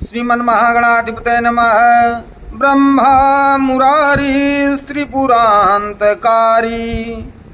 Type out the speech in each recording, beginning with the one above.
श्रीमन्महागणाधिपतये नमः। ब्रह्मा मुरारी त्रिपुरान्तकारी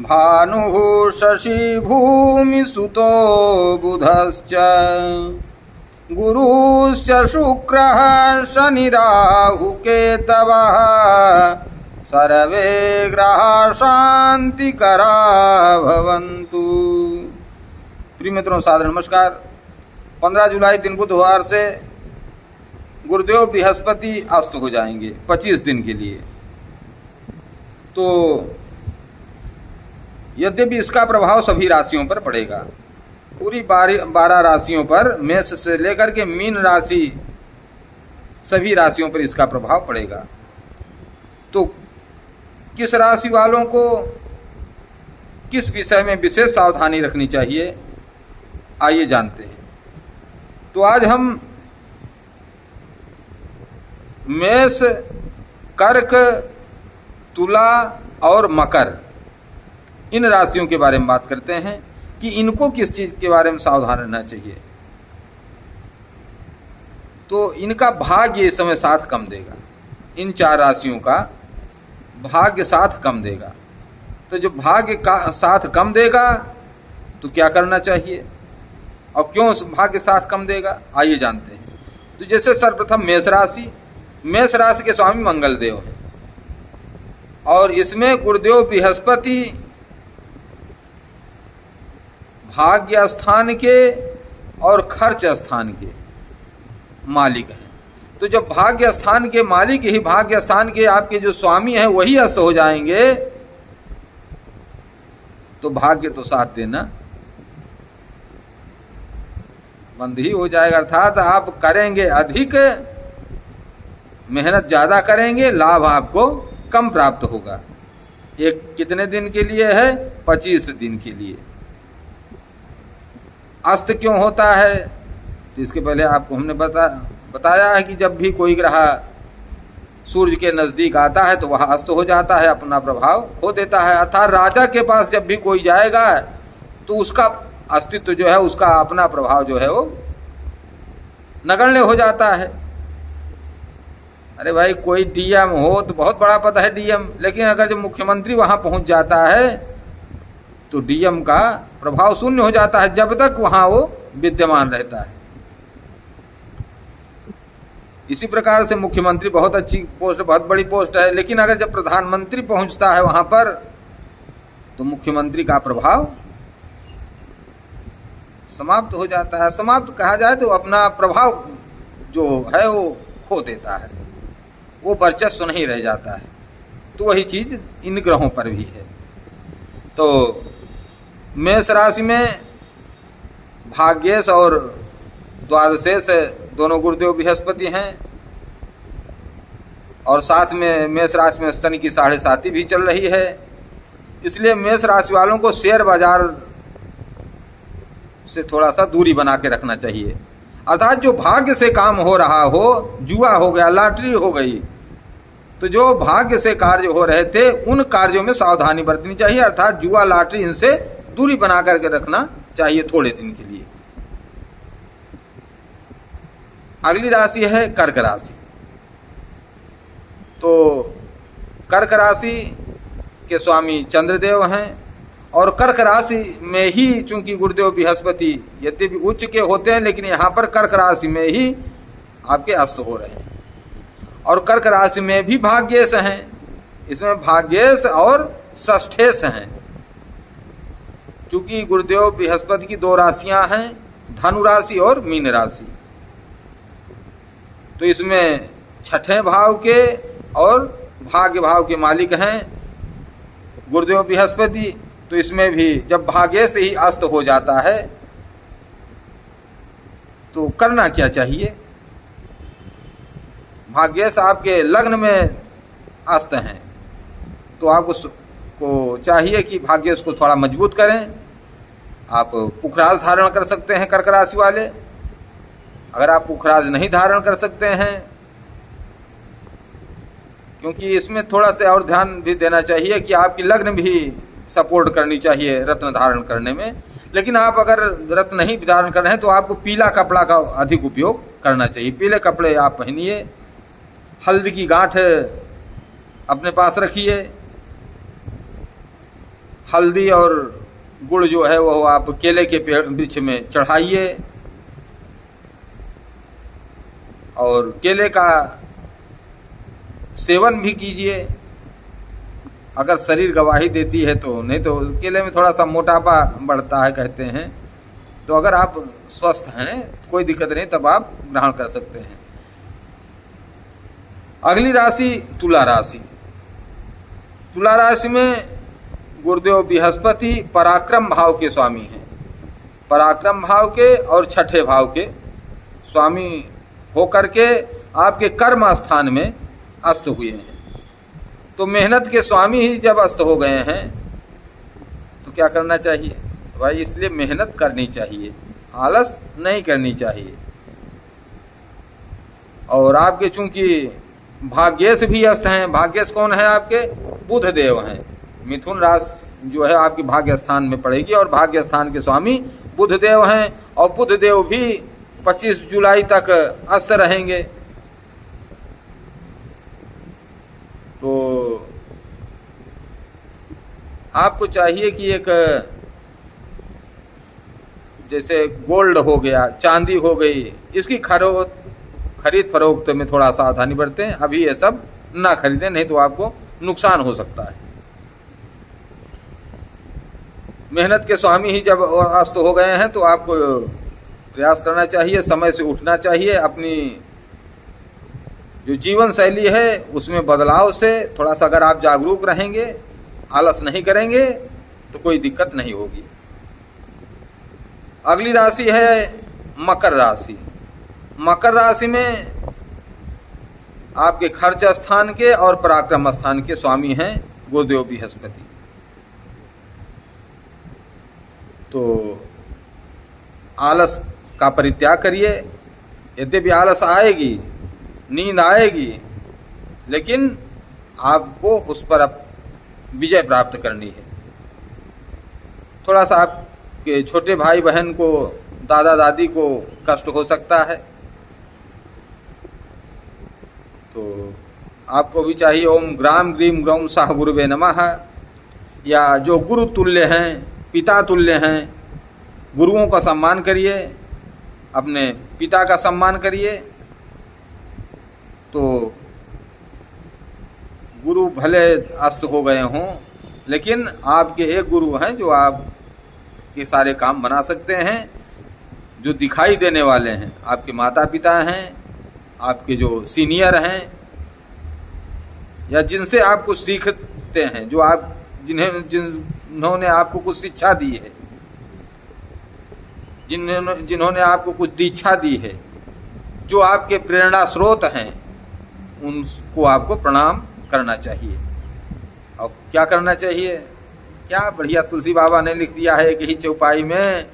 भानुः शशि भूमि सुतो बुधश्च गुरुश्च शुक्रः शनिराहु केतवः सर्वे ग्रहाः शांतिकरा भवन्तु। प्रिय मित्रों, सादर नमस्कार। 15 जुलाई दिन बुधवार से गुरुदेव बृहस्पति अस्त हो जाएंगे 25 दिन के लिए। तो यद्यपि इसका प्रभाव सभी राशियों पर पड़ेगा, पूरी 12 राशियों पर, मेष से लेकर के मीन राशि सभी राशियों पर इसका प्रभाव पड़ेगा। तो किस राशि वालों को किस विषय में विशेष सावधानी रखनी चाहिए, आइए जानते हैं। तो आज हम मेष, कर्क, तुला और मकर, इन राशियों के बारे में बात करते हैं कि इनको किस चीज के बारे में सावधान रहना चाहिए। तो इनका भाग्य इस समय साथ कम देगा, इन 4 राशियों का भाग्य साथ कम देगा। तो जो भाग्य का साथ कम देगा तो क्या करना चाहिए और क्यों भाग्य साथ कम देगा, आइए जानते हैं। तो जैसे सर्वप्रथम मेष राशि, मेष राशि के स्वामी मंगल देव हैं और इसमें गुरुदेव बृहस्पति भाग्य स्थान के और खर्च स्थान के मालिक हैं। तो जब भाग्य स्थान के मालिक ही भाग्य स्थान के आपके जो स्वामी हैं वही अस्त हो जाएंगे तो भाग्य तो साथ देना बंद ही हो जाएगा। अर्थात आप करेंगे अधिक, मेहनत ज़्यादा करेंगे, लाभ आपको कम प्राप्त होगा। एक कितने दिन के लिए है? 25 दिन के लिए। अस्त क्यों होता है तो इसके पहले आपको हमने बताया है कि जब भी कोई ग्रह सूर्य के नज़दीक आता है तो वह अस्त हो जाता है, अपना प्रभाव खो देता है। अर्थात राजा के पास जब भी कोई जाएगा तो उसका अस्तित्व जो है, उसका अपना प्रभाव जो है वो नगण्य हो जाता है। अरे भाई, कोई डीएम हो तो बहुत बड़ा पद है डीएम, लेकिन अगर जब मुख्यमंत्री वहां पहुंच जाता है तो डीएम का प्रभाव शून्य हो जाता है जब तक वहां वो विद्यमान रहता है। इसी प्रकार से मुख्यमंत्री बहुत अच्छी पोस्ट, बहुत बड़ी पोस्ट है, लेकिन अगर जब प्रधानमंत्री पहुंचता है वहां पर तो मुख्यमंत्री का प्रभाव समाप्त हो जाता है। समाप्त कहा जाए तो अपना प्रभाव जो है वो खो देता है, वो वर्चस्व नहीं रह जाता है। तो वही चीज इन ग्रहों पर भी है। तो मेष राशि में भाग्येश और द्वादशेश दोनों गुरुदेव बृहस्पति हैं और साथ में मेष राशि में शनि की 7.5 भी चल रही है। इसलिए मेष राशि वालों को शेयर बाजार से थोड़ा सा दूरी बना के रखना चाहिए। अर्थात जो भाग्य से काम हो रहा हो, जुआ हो गया, लॉटरी हो गई, तो जो भाग्य से कार्य हो रहे थे उन कार्यों में सावधानी बरतनी चाहिए। अर्थात जुआ, लॉटरी, इनसे दूरी बना करके रखना चाहिए थोड़े दिन के लिए। अगली राशि है कर्क राशि। तो कर्क राशि के स्वामी चंद्रदेव हैं और कर्क राशि में ही चूंकि गुरुदेव बृहस्पति यद्यपि उच्च के होते हैं, लेकिन यहाँ पर कर्क राशि में ही आपके अस्त हो रहे हैं। और कर्क राशि में भी भाग्येश हैं, इसमें भाग्येश और षष्ठेश हैं। चूंकि गुरुदेव बृहस्पति की 2 राशियां हैं, धनु राशि और मीन राशि, तो इसमें 6ठे भाव के और भाग्य भाव के मालिक हैं गुरुदेव बृहस्पति। तो इसमें भी जब भाग्य से ही अस्त हो जाता है तो करना क्या चाहिए। भाग्य से आपके लग्न में अस्त हैं तो आपको चाहिए कि भाग्य को थोड़ा मजबूत करें। आप पुखराज धारण कर सकते हैं कर्क राशि वाले। अगर आप पुखराज नहीं धारण कर सकते हैं, क्योंकि इसमें थोड़ा सा और ध्यान भी देना चाहिए कि आपकी लग्न भी सपोर्ट करनी चाहिए रत्न धारण करने में। लेकिन आप अगर रत्न नहीं धारण कर रहे हैं तो आपको पीला कपड़ा का अधिक उपयोग करना चाहिए। पीले कपड़े आप पहनिए, हल्दी की गांठ अपने पास रखिए, हल्दी और गुड़ जो है वो आप केले के पेड़ वृक्ष में चढ़ाइए और केले का सेवन भी कीजिए अगर शरीर गवाही देती है तो। नहीं तो केले में थोड़ा सा मोटापा बढ़ता है कहते हैं, तो अगर आप स्वस्थ हैं कोई दिक्कत नहीं, तब आप ग्रहण कर सकते हैं। अगली राशि तुला राशि। तुला राशि में गुरुदेव बृहस्पति पराक्रम भाव के स्वामी हैं। पराक्रम भाव के और छठे भाव के स्वामी होकर के आपके कर्म स्थान में अस्त हुए हैं। तो मेहनत के स्वामी ही जब अस्त हो गए हैं तो क्या करना चाहिए भाई? इसलिए मेहनत करनी चाहिए, आलस नहीं करनी चाहिए। और आपके चूंकि भाग्येश भी अस्त हैं। भाग्येश कौन है आपके? बुध देव हैं। मिथुन राशि जो है आपकी भाग्य स्थान में पड़ेगी और भाग्य स्थान के स्वामी बुध देव हैं। और बुध देव भी 25 जुलाई तक अस्त रहेंगे। तो आपको चाहिए कि एक जैसे गोल्ड हो गया, चांदी हो गई, इसकी खरीद फरोख्त में थोड़ा सावधानी बरतें। अभी ये सब ना खरीदें, नहीं तो आपको नुकसान हो सकता है। मेहनत के स्वामी ही जब अस्त हो गए हैं तो आपको प्रयास करना चाहिए, समय से उठना चाहिए। अपनी जो जीवन शैली है उसमें बदलाव से थोड़ा सा अगर आप जागरूक रहेंगे, आलस नहीं करेंगे तो कोई दिक्कत नहीं होगी। अगली राशि है मकर राशि। मकर राशि में आपके खर्च स्थान के और पराक्रम स्थान के स्वामी हैं गुरुदेव बृहस्पति। तो आलस का परित्याग करिए। यद्यपि आलस आएगी, नींद आएगी, लेकिन आपको उस पर विजय प्राप्त करनी है। थोड़ा सा आपके छोटे भाई बहन को, दादा दादी को कष्ट हो सकता है, तो आपको भी चाहिए ओम ग्राम ग्रीम ग्रौम साह गुरुवे नमः, या जो गुरु तुल्य हैं, पिता तुल्य हैं, गुरुओं का सम्मान करिए, अपने पिता का सम्मान करिए। तो गुरु भले अस्त हो गए हों, लेकिन आपके एक गुरु हैं जो आपके सारे काम बना सकते हैं, जो दिखाई देने वाले हैं। आपके माता पिता हैं, आपके जो सीनियर हैं, या जिनसे आप कुछ सीखते हैं, जो आप जिन्होंने आपको कुछ शिक्षा दी है, जिन्होंने आपको कुछ दीक्षा दी है, जो आपके प्रेरणा स्रोत हैं, उनको आपको प्रणाम करना चाहिए। और क्या करना चाहिए? क्या बढ़िया तुलसी बाबा ने लिख दिया है एक ही चौपाई में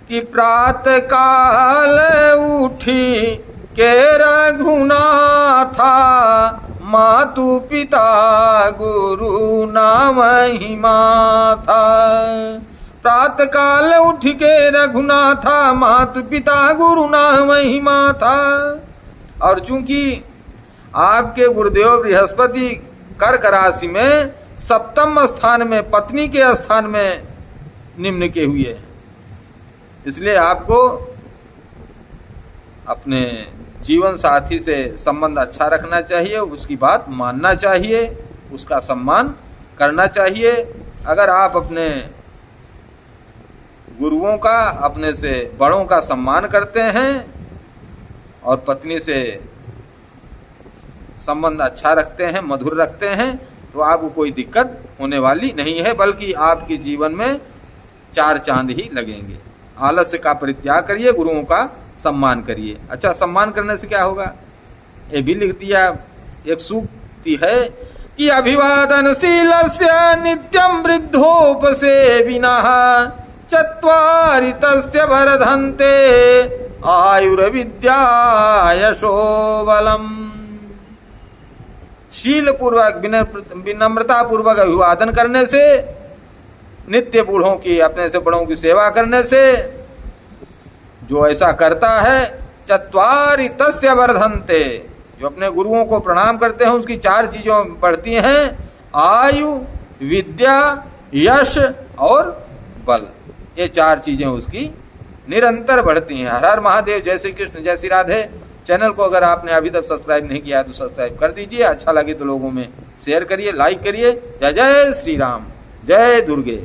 कि प्रातः काल उठी के रघुनाथा, मातु पिता गुरु नाम ही माथा। प्रातः काल उठ के रघुनाथा, मातु पिता गुरु नाम ही माथा। और चूंकि आपके गुरुदेव बृहस्पति कर्क राशि में सप्तम स्थान में, पत्नी के स्थान में निम्न के हुए, इसलिए आपको अपने जीवन साथी से संबंध अच्छा रखना चाहिए, उसकी बात मानना चाहिए, उसका सम्मान करना चाहिए। अगर आप अपने गुरुओं का, अपने से बड़ों का सम्मान करते हैं और पत्नी से संबंध अच्छा रखते हैं, मधुर रखते हैं, तो आपको कोई दिक्कत होने वाली नहीं है, बल्कि आपके जीवन में 4 चांद ही लगेंगे। आलस्य का परित्याग करिए, गुरुओं का सम्मान करिए। अच्छा, सम्मान करने से क्या होगा? ये भी लिख दिया, एक सूक्ति है कि अभिवादनशीलस्य नित्यं वृद्धोपसेविनः, चत्वारि तस्य वर्धन्ते आयुर्विद्या यशो बलम्। शील पूर्वक, विनम्रता पूर्वक अभिवादन करने से, नित्य बूढ़ों की, अपने से बड़ों की सेवा करने से, जो ऐसा करता है चत्वारि तस्य वर्धन्ते, जो अपने गुरुओं को प्रणाम करते हैं उसकी 4 चीजों बढ़ती हैं, आयु, विद्या, यश और बल। ये 4 चीजें उसकी निरंतर बढ़ती हैं। हर हर महादेव। जय श्री कृष्ण, जय श्री राधे। चैनल को अगर आपने अभी तक सब्सक्राइब नहीं किया है तो सब्सक्राइब कर दीजिए। अच्छा लगे तो लोगों में शेयर करिए, लाइक करिए। जय जय श्री राम, जय दुर्गे।